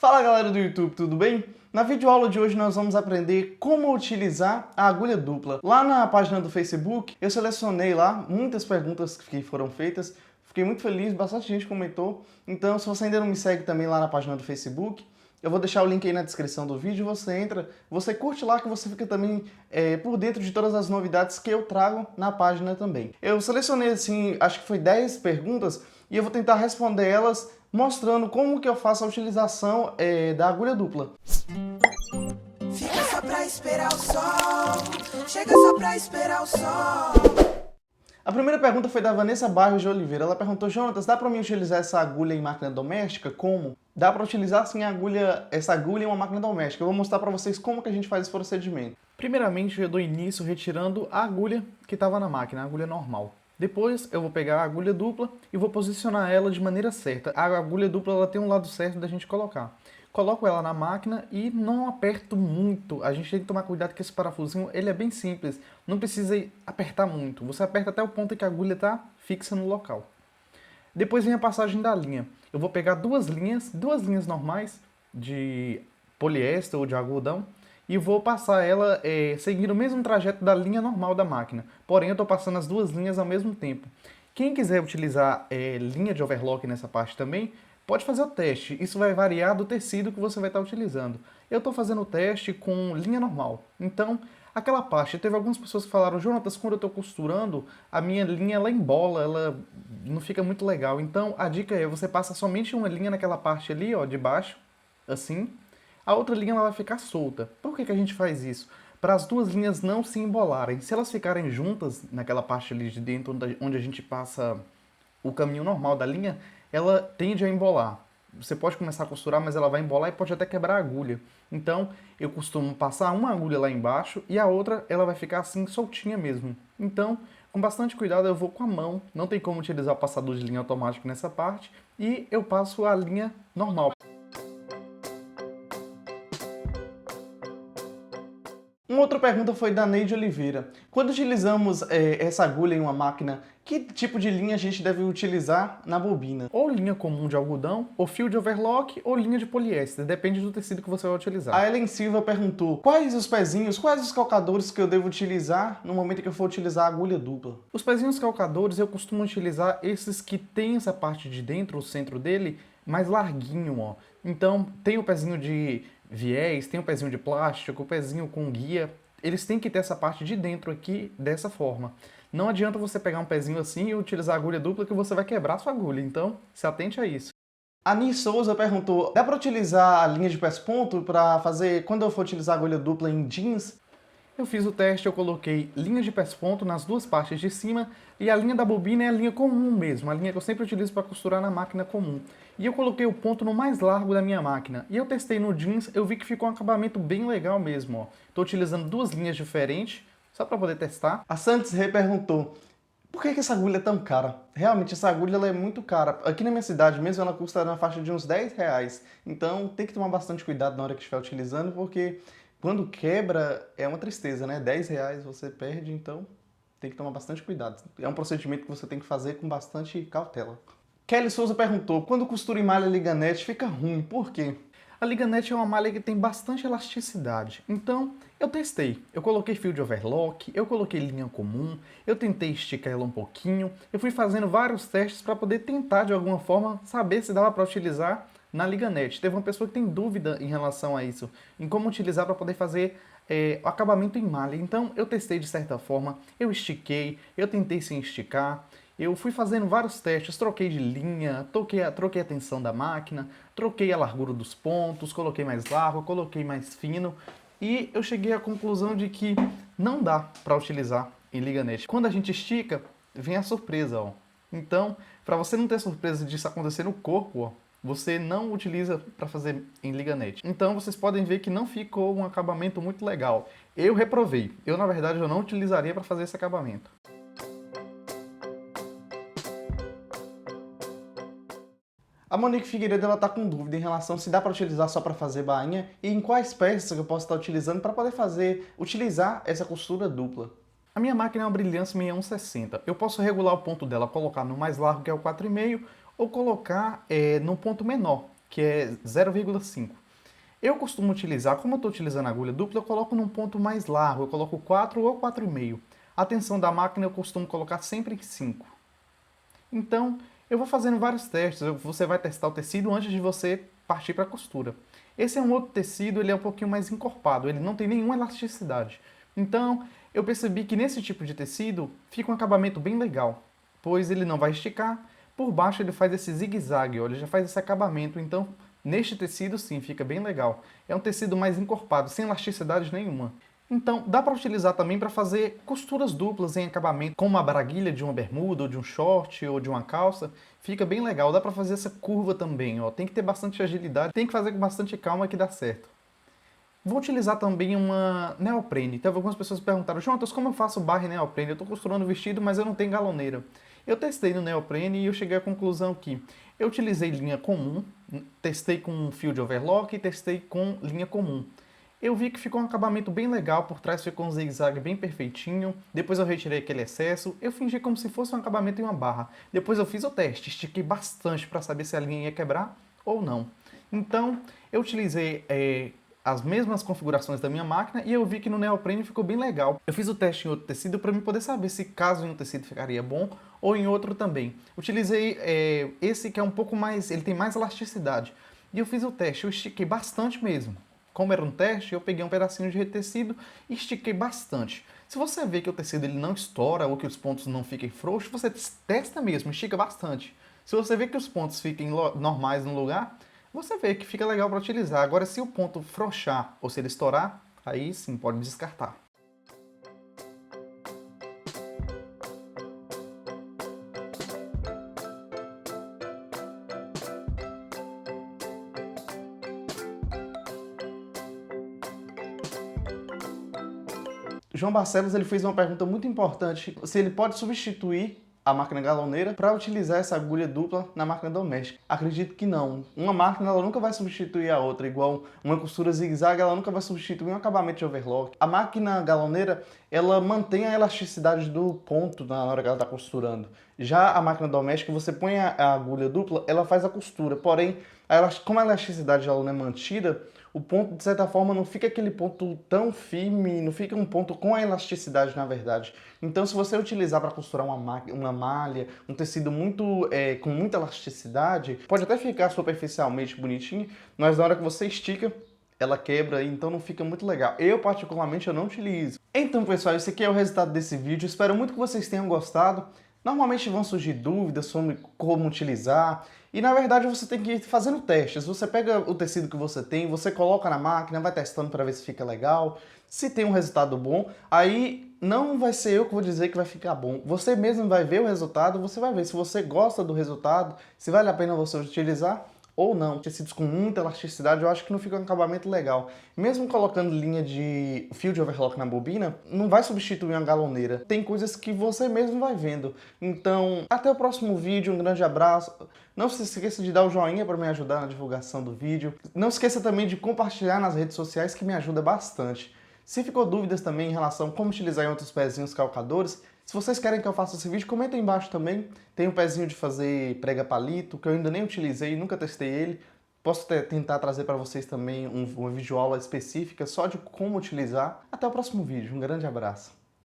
Fala galera do YouTube, tudo bem? Na videoaula de hoje nós vamos aprender como utilizar a agulha dupla. Lá na página do Facebook eu selecionei lá muitas perguntas que foram feitas, fiquei muito feliz, bastante gente comentou. Então se você ainda não me segue também lá na página do Facebook, eu vou deixar o link aí na descrição do vídeo, você entra, você curte lá que você fica também por dentro de todas as novidades que eu trago na página também. Eu selecionei assim, acho que foi 10 perguntas e eu vou tentar responder elas mostrando como que eu faço a utilização da agulha dupla. Fica só pra esperar o sol, chega só pra esperar o sol. A primeira pergunta foi da Vanessa Barros de Oliveira. Ela perguntou: Jonatas, dá para mim utilizar essa agulha em máquina doméstica? Como? Dá para utilizar sim essa agulha em uma máquina doméstica. Eu vou mostrar para vocês como que a gente faz esse procedimento. Primeiramente eu dou início retirando a agulha que estava na máquina, a agulha normal. Depois eu vou pegar a agulha dupla e vou posicionar ela de maneira certa. A agulha dupla ela tem um lado certo da gente colocar. Coloco ela na máquina e não aperto muito. A gente tem que tomar cuidado que esse parafusinho ele é bem simples. Não precisa apertar muito. Você aperta até o ponto em que a agulha está fixa no local. Depois vem a passagem da linha. Eu vou pegar duas linhas normais de poliéster ou de algodão e vou passar ela seguindo o mesmo trajeto da linha normal da máquina. Porém, eu estou passando as duas linhas ao mesmo tempo. Quem quiser utilizar linha de overlock nessa parte também, pode fazer o teste. Isso vai variar do tecido que você vai estar utilizando. Eu estou fazendo o teste com linha normal. Então, aquela parte, teve algumas pessoas que falaram: Jonatas, quando eu estou costurando, a minha linha ela embola, ela não fica muito legal. Então, a dica é, você passa somente uma linha naquela parte ali, ó, de baixo, assim. A outra linha ela vai ficar solta. Por que a gente faz isso? Para as duas linhas não se embolarem. Se elas ficarem juntas naquela parte ali de dentro, onde a gente passa o caminho normal da linha, ela tende a embolar. Você pode começar a costurar, mas ela vai embolar e pode até quebrar a agulha. Então, eu costumo passar uma agulha lá embaixo e a outra ela vai ficar assim soltinha mesmo. Então, com bastante cuidado eu vou com a mão, não tem como utilizar o passador de linha automático nessa parte, e eu passo a linha normal. Uma outra pergunta foi da Neide Oliveira. Quando utilizamos essa agulha em uma máquina, que tipo de linha a gente deve utilizar na bobina? Ou linha comum de algodão, ou fio de overlock, ou linha de poliéster, depende do tecido que você vai utilizar. A Ellen Silva perguntou: quais os pezinhos, quais os calcadores que eu devo utilizar no momento que eu for utilizar a agulha dupla? Os pezinhos calcadores eu costumo utilizar esses que tem essa parte de dentro, o centro dele, mais larguinho, ó. Então tem o pezinho de viés, tem o pezinho de plástico, o pezinho com guia. Eles têm que ter essa parte de dentro aqui dessa forma. Não adianta você pegar um pezinho assim e utilizar a agulha dupla que você vai quebrar a sua agulha. Então, se atente a isso. A Ni Souza perguntou: dá para utilizar a linha de pés-ponto para fazer quando eu for utilizar a agulha dupla em jeans? Eu fiz o teste, eu coloquei linha de pés-ponto nas duas partes de cima e a linha da bobina é a linha comum mesmo, a linha que eu sempre utilizo para costurar na máquina comum. E eu coloquei o ponto no mais largo da minha máquina. E eu testei no jeans, eu vi que ficou um acabamento bem legal mesmo, ó. Estou utilizando duas linhas diferentes, só para poder testar. A Santos perguntou: por que essa agulha é tão cara? Realmente, essa agulha ela é muito cara. Aqui na minha cidade mesmo, ela custa na faixa de uns R$10. Então, tem que tomar bastante cuidado na hora que estiver utilizando, porque quando quebra é uma tristeza, né? R$10 você perde, então tem que tomar bastante cuidado. É um procedimento que você tem que fazer com bastante cautela. Kelly Souza perguntou: quando costura em malha liganete fica ruim, por quê? A liganete é uma malha que tem bastante elasticidade, então eu testei. Eu coloquei fio de overlock, eu coloquei linha comum, eu tentei esticar ela um pouquinho, eu fui fazendo vários testes para poder tentar de alguma forma saber se dava para utilizar na liganete. Teve uma pessoa que tem dúvida em relação a isso, em como utilizar para poder fazer o acabamento em malha. Então eu testei de certa forma, eu estiquei, eu tentei sem esticar. Eu fui fazendo vários testes, troquei de linha, troquei a tensão da máquina, troquei a largura dos pontos, coloquei mais largo, coloquei mais fino e eu cheguei à conclusão de que não dá para utilizar em liganete. Quando a gente estica, vem a surpresa, ó. Então, para você não ter surpresa disso acontecer no corpo, ó, você não utiliza para fazer em liganete. Então vocês podem ver que não ficou um acabamento muito legal. Eu reprovei. Na verdade, eu não utilizaria para fazer esse acabamento. A Monique Figueiredo ela tá com dúvida em relação se dá para utilizar só para fazer bainha e em quais peças que eu posso estar utilizando para poder utilizar essa costura dupla. A minha máquina é uma Brilhance 6160. Eu posso regular o ponto dela, colocar no mais largo, que é o 4,5, ou colocar no ponto menor, que é 0,5. Eu costumo utilizar, como eu estou utilizando agulha dupla, eu coloco num ponto mais largo, eu coloco 4 ou 4,5. A tensão da máquina eu costumo colocar sempre em 5. Então, eu vou fazendo vários testes, você vai testar o tecido antes de você partir para a costura. Esse é um outro tecido, ele é um pouquinho mais encorpado, ele não tem nenhuma elasticidade. Então, eu percebi que nesse tipo de tecido fica um acabamento bem legal, pois ele não vai esticar, por baixo ele faz esse zigue-zague, ele já faz esse acabamento, então neste tecido sim, fica bem legal. É um tecido mais encorpado, sem elasticidade nenhuma. Então, dá para utilizar também para fazer costuras duplas em acabamento, como uma braguilha de uma bermuda, ou de um short, ou de uma calça. Fica bem legal, dá para fazer essa curva também, ó. Tem que ter bastante agilidade, tem que fazer com bastante calma que dá certo. Vou utilizar também uma neoprene. Teve algumas pessoas que perguntaram, Jonas, como eu faço barra em neoprene? Eu estou costurando o vestido, mas eu não tenho galoneira. Eu testei no neoprene e eu cheguei à conclusão que eu utilizei linha comum, testei com fio de overlock e testei com linha comum. Eu vi que ficou um acabamento bem legal, por trás ficou um zigue-zague bem perfeitinho, depois eu retirei aquele excesso, eu fingi como se fosse um acabamento em uma barra. Depois eu fiz o teste, estiquei bastante para saber se a linha ia quebrar ou não. Então, eu utilizei as mesmas configurações da minha máquina e eu vi que no neoprene ficou bem legal. Eu fiz o teste em outro tecido para poder saber se caso em um tecido ficaria bom ou em outro também. Utilizei esse que é um pouco mais, ele tem mais elasticidade. E eu fiz o teste, eu estiquei bastante mesmo. Como era um teste, eu peguei um pedacinho de tecido e estiquei bastante. Se você vê que o tecido ele não estoura ou que os pontos não fiquem frouxos, você testa mesmo, estica bastante. Se você vê que os pontos fiquem normais no lugar, você vê que fica legal para utilizar. Agora, se o ponto frouxar ou se ele estourar, aí sim, pode descartar. João Barcelos ele fez uma pergunta muito importante, se ele pode substituir a máquina galoneira para utilizar essa agulha dupla na máquina doméstica. Acredito que não. Uma máquina ela nunca vai substituir a outra, igual uma costura zigue-zague, ela nunca vai substituir um acabamento de overlock. A máquina galoneira, ela mantém a elasticidade do ponto na hora que ela está costurando. Já a máquina doméstica, você põe a agulha dupla, ela faz a costura, porém, como a elasticidade dela não é mantida, o ponto, de certa forma, não fica aquele ponto tão firme, não fica um ponto com a elasticidade, na verdade. Então, se você utilizar para costurar uma malha, um tecido com muita elasticidade, pode até ficar superficialmente bonitinho, mas na hora que você estica, ela quebra, então não fica muito legal. Eu, particularmente, eu não utilizo. Então, pessoal, esse aqui é o resultado desse vídeo. Espero muito que vocês tenham gostado. Normalmente vão surgir dúvidas sobre como utilizar e na verdade você tem que ir fazendo testes. Você pega o tecido que você tem, você coloca na máquina, vai testando para ver se fica legal. Se tem um resultado bom, aí não vai ser eu que vou dizer que vai ficar bom. Você mesmo vai ver o resultado, você vai ver se você gosta do resultado, se vale a pena você utilizar ou não. Tecidos com muita elasticidade, eu acho que não fica um acabamento legal. Mesmo colocando linha de fio de overlock na bobina, não vai substituir uma galoneira. Tem coisas que você mesmo vai vendo. Então, até o próximo vídeo, um grande abraço. Não se esqueça de dar o joinha para me ajudar na divulgação do vídeo. Não esqueça também de compartilhar nas redes sociais, que me ajuda bastante. Se ficou dúvidas também em relação a como utilizar em outros pezinhos calcadores, se vocês querem que eu faça esse vídeo, comenta aí embaixo também. Tem um pezinho de fazer prega palito, que eu ainda nem utilizei, nunca testei ele. Posso tentar trazer para vocês também uma videoaula específica só de como utilizar. Até o próximo vídeo, um grande abraço.